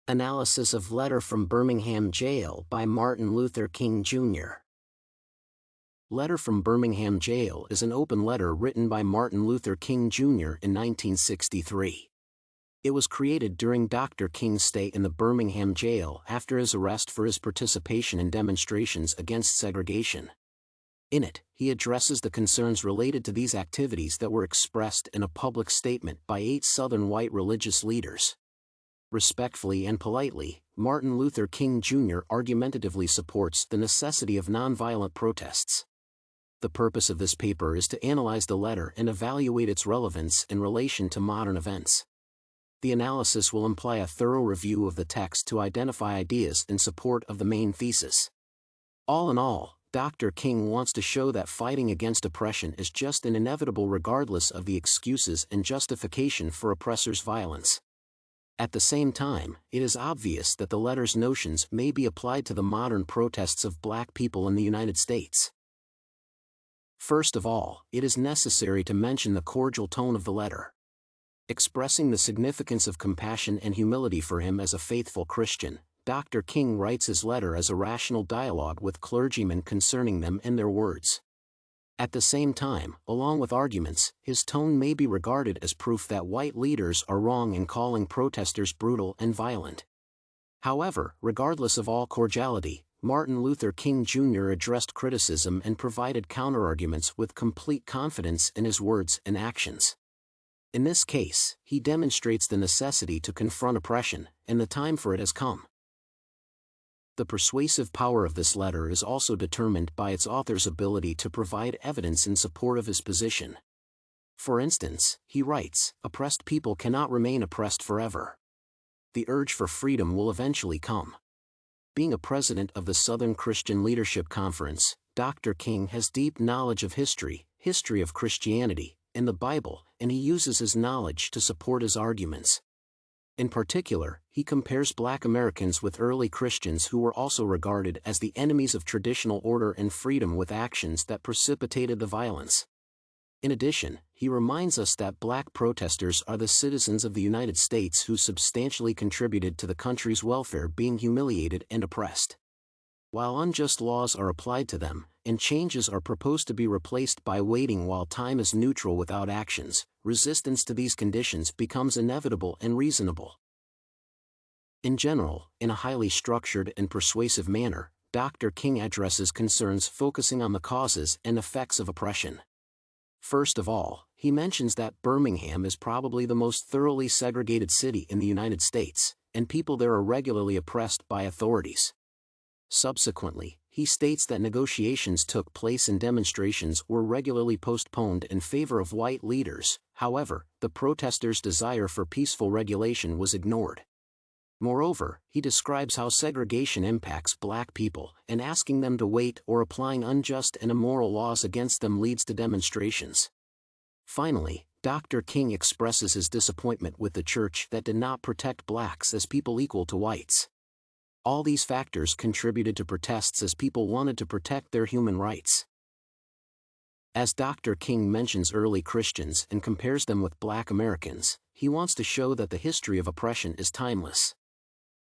Analysis of letter from Birmingham Jail by Martin Luther King Jr. Letter from Birmingham Jail is an open letter written by Martin Luther King Jr. in 1963. It was created during Dr. King's stay in the Birmingham Jail after his arrest for his participation in demonstrations against segregation. In it, he addresses the concerns related to these activities that were expressed in a public statement by 8 Southern white religious leaders. Respectfully and politely, Martin Luther King Jr. argumentatively supports the necessity of nonviolent protests. The purpose of this paper is to analyze the letter and evaluate its relevance in relation to modern events. The analysis will imply a thorough review of the text to identify ideas in support of the main thesis. All in all, Dr. King wants to show that fighting against oppression is just and inevitable regardless of the excuses and justification for oppressors' violence. At the same time, it is obvious that the letter's notions may be applied to the modern protests of black people in the United States. First of all, it is necessary to mention the cordial tone of the letter. Expressing the significance of compassion and humility for him as a faithful Christian, Dr. King writes his letter as a rational dialogue with clergymen concerning them and their words. At the same time, along with arguments, his tone may be regarded as proof that white leaders are wrong in calling protesters brutal and violent. However, regardless of all cordiality, Martin Luther King Jr. addressed criticism and provided counterarguments with complete confidence in his words and actions. In this case, he demonstrates the necessity to confront oppression, and the time for it has come. The persuasive power of this letter is also determined by its author's ability to provide evidence in support of his position. For instance, he writes, "Oppressed people cannot remain oppressed forever. The urge for freedom will eventually come." Being a president of the Southern Christian Leadership Conference, Dr. King has deep knowledge of history of Christianity, and the Bible, and he uses his knowledge to support his arguments. In particular, he compares black Americans with early Christians who were also regarded as the enemies of traditional order and freedom with actions that precipitated the violence. In addition, he reminds us that black protesters are the citizens of the United States who substantially contributed to the country's welfare being humiliated and oppressed. While unjust laws are applied to them, and changes are proposed to be replaced by waiting while time is neutral without actions, resistance to these conditions becomes inevitable and reasonable. In general, in a highly structured and persuasive manner, Dr. King addresses concerns focusing on the causes and effects of oppression. First of all, he mentions that Birmingham is probably the most thoroughly segregated city in the United States, and people there are regularly oppressed by authorities. Subsequently, he states that negotiations took place and demonstrations were regularly postponed in favor of white leaders. However, the protesters' desire for peaceful regulation was ignored. Moreover, he describes how segregation impacts black people, and asking them to wait or applying unjust and immoral laws against them leads to demonstrations. Finally, Dr. King expresses his disappointment with the church that did not protect blacks as people equal to whites. All these factors contributed to protests as people wanted to protect their human rights. As Dr. King mentions early Christians and compares them with black Americans, he wants to show that the history of oppression is timeless.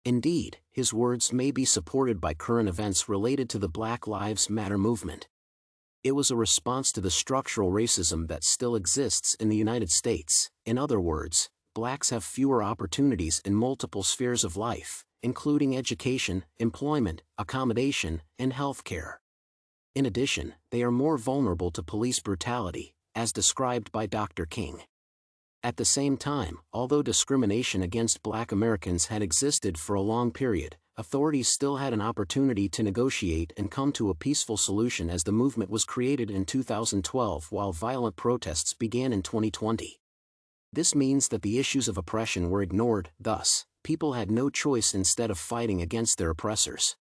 Indeed, his words may be supported by current events related to the Black Lives Matter movement. It was a response to the structural racism that still exists in the United States. In other words, blacks have fewer opportunities in multiple spheres of life, including education, employment, accommodation, and health care. In addition, they are more vulnerable to police brutality, as described by Dr. King. At the same time, although discrimination against black Americans had existed for a long period, authorities still had an opportunity to negotiate and come to a peaceful solution as the movement was created in 2012 while violent protests began in 2020. This means that the issues of oppression were ignored. Thus, people had no choice instead of fighting against their oppressors.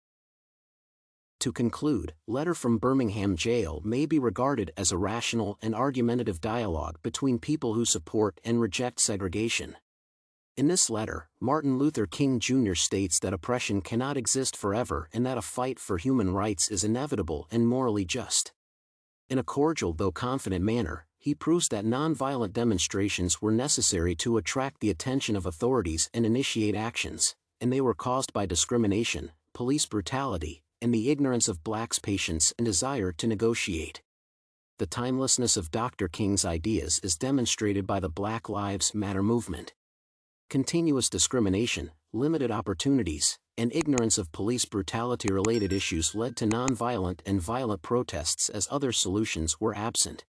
To conclude, Letter from Birmingham Jail may be regarded as a rational and argumentative dialogue between people who support and reject segregation. In this letter, Martin Luther King Jr. states that oppression cannot exist forever and that a fight for human rights is inevitable and morally just. In a cordial though confident manner, he proves that nonviolent demonstrations were necessary to attract the attention of authorities and initiate actions, and they were caused by discrimination, police brutality, and the ignorance of blacks' patience and desire to negotiate. The timelessness of Dr. King's ideas is demonstrated by the Black Lives Matter movement. Continuous discrimination, limited opportunities, and ignorance of police brutality-related issues led to nonviolent and violent protests as other solutions were absent.